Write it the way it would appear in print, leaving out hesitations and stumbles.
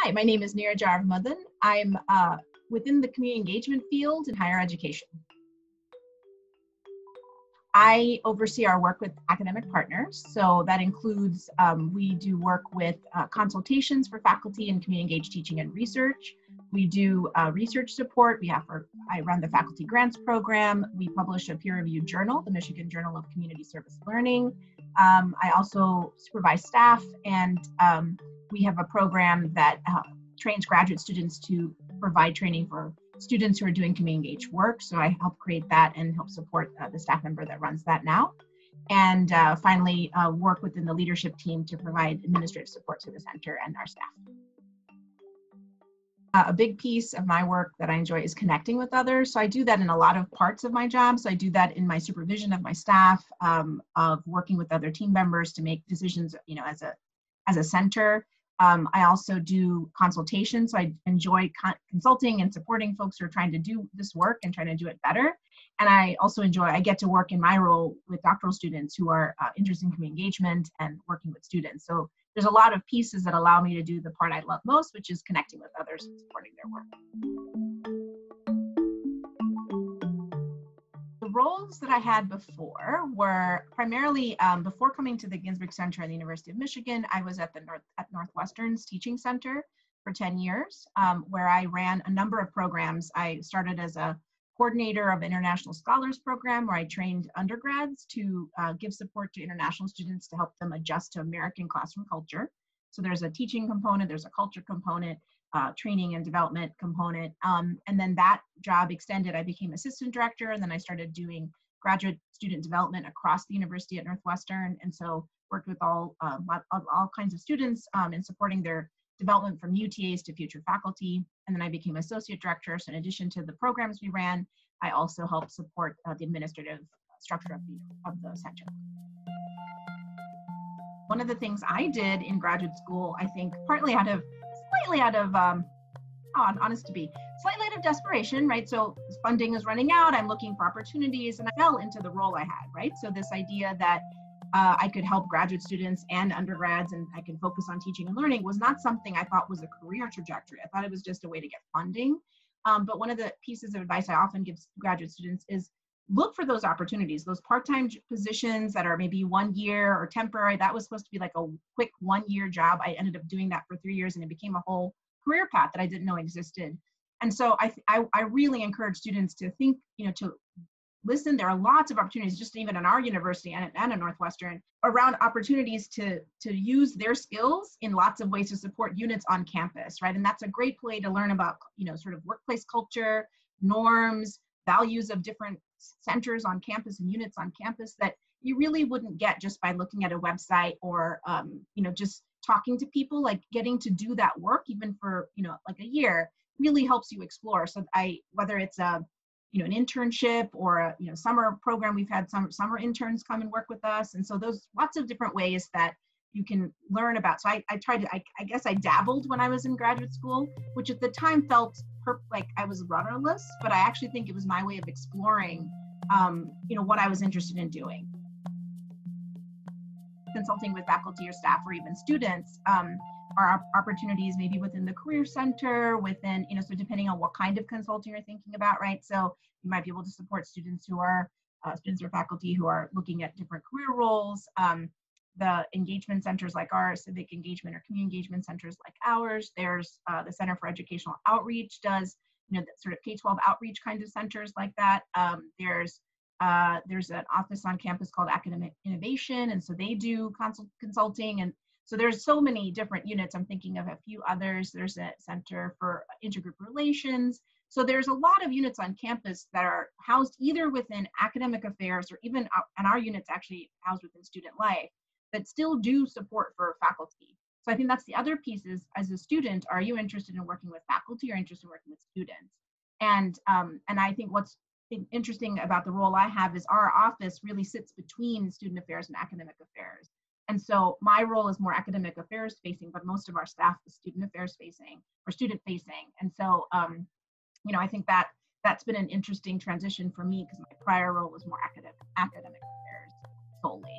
Hi, my name is Neeraja Aravamudan. I'm within the community engagement field in higher education. I oversee our work with academic partners. So that includes, we do work with consultations for faculty in community engaged teaching and research. We do research support. I run the faculty grants program. We publish a peer-reviewed journal, the Michigan Journal of Community Service Learning. I also supervise staff, and we have a program that trains graduate students to provide training for students who are doing community engaged work. So I help create that and help support the staff member that runs that now. And finally, work within the leadership team to provide administrative support to the center and our staff. A big piece of my work that I enjoy is connecting with others. So I do that in a lot of parts of my job. So I do that in my supervision of my staff, of working with other team members to make decisions, as a center. I also do consultation, so I enjoy consulting and supporting folks who are trying to do this work and trying to do it better. And I also I get to work in my role with doctoral students who are interested in community engagement and working with students. So there's a lot of pieces that allow me to do the part I love most, which is connecting with others and supporting their work. The roles that I had before were primarily, before coming to the Ginsberg Center at the University of Michigan, I was at Northwestern's Teaching Center for 10 years, where I ran a number of programs. I started as a coordinator of International Scholars Program, where I trained undergrads to give support to international students to help them adjust to American classroom culture. So there's a teaching component, there's a culture component, training and development component. And then that job extended. I became assistant director, and then I started doing graduate student development across the university at Northwestern. And so worked with all kinds of students in supporting their development from UTAs to future faculty. And then I became associate director. So in addition to the programs we ran, I also helped support the administrative structure of the center. One of the things I did in graduate school, I think slightly out of desperation, right? So funding is running out, I'm looking for opportunities, and I fell into the role I had, right? So this idea that I could help graduate students and undergrads and I could focus on teaching and learning was not something I thought was a career trajectory. I thought it was just a way to get funding. But one of the pieces of advice I often give graduate students is look for those opportunities, those part-time positions that are maybe 1 year or temporary. That was supposed to be like a quick 1-year job. I ended up doing that for 3 years, and it became a whole career path that I didn't know existed. And so I really encourage students to think, to listen. There are lots of opportunities, just even in our university and at Northwestern, around opportunities to use their skills in lots of ways to support units on campus, right? And that's a great way to learn about, sort of workplace culture, norms, values of different centers on campus and units on campus that you really wouldn't get just by looking at a website or, just talking to people. Like getting to do that work, even for, like a year, really helps you explore. So whether it's an internship or a summer program, we've had some summer interns come and work with us. And so those lots of different ways that you can learn about. So I guess I dabbled when I was in graduate school, which at the time felt like I was rudderless, but I actually think it was my way of exploring, what I was interested in doing. Consulting with faculty or staff or even students are opportunities maybe within the career center, within, so depending on what kind of consulting you're thinking about, right? So you might be able to support students who are students or faculty who are looking at different career roles. The engagement centers like ours, civic engagement or community engagement centers like ours. There's the Center for Educational Outreach does, sort of K-12 outreach kind of centers like that. There's an office on campus called Academic Innovation, and so they do consulting. And so there's so many different units. I'm thinking of a few others. There's a Center for Intergroup Relations. So there's a lot of units on campus that are housed either within academic affairs or even, and our units actually housed within student life, that still do support for faculty. So I think that's the other piece is, as a student, are you interested in working with faculty or interested in working with students? And I think what's interesting about the role I have is our office really sits between student affairs and academic affairs. And so my role is more academic affairs facing, but most of our staff is student affairs facing or student facing. And so, I think that's been an interesting transition for me because my prior role was more academic affairs solely.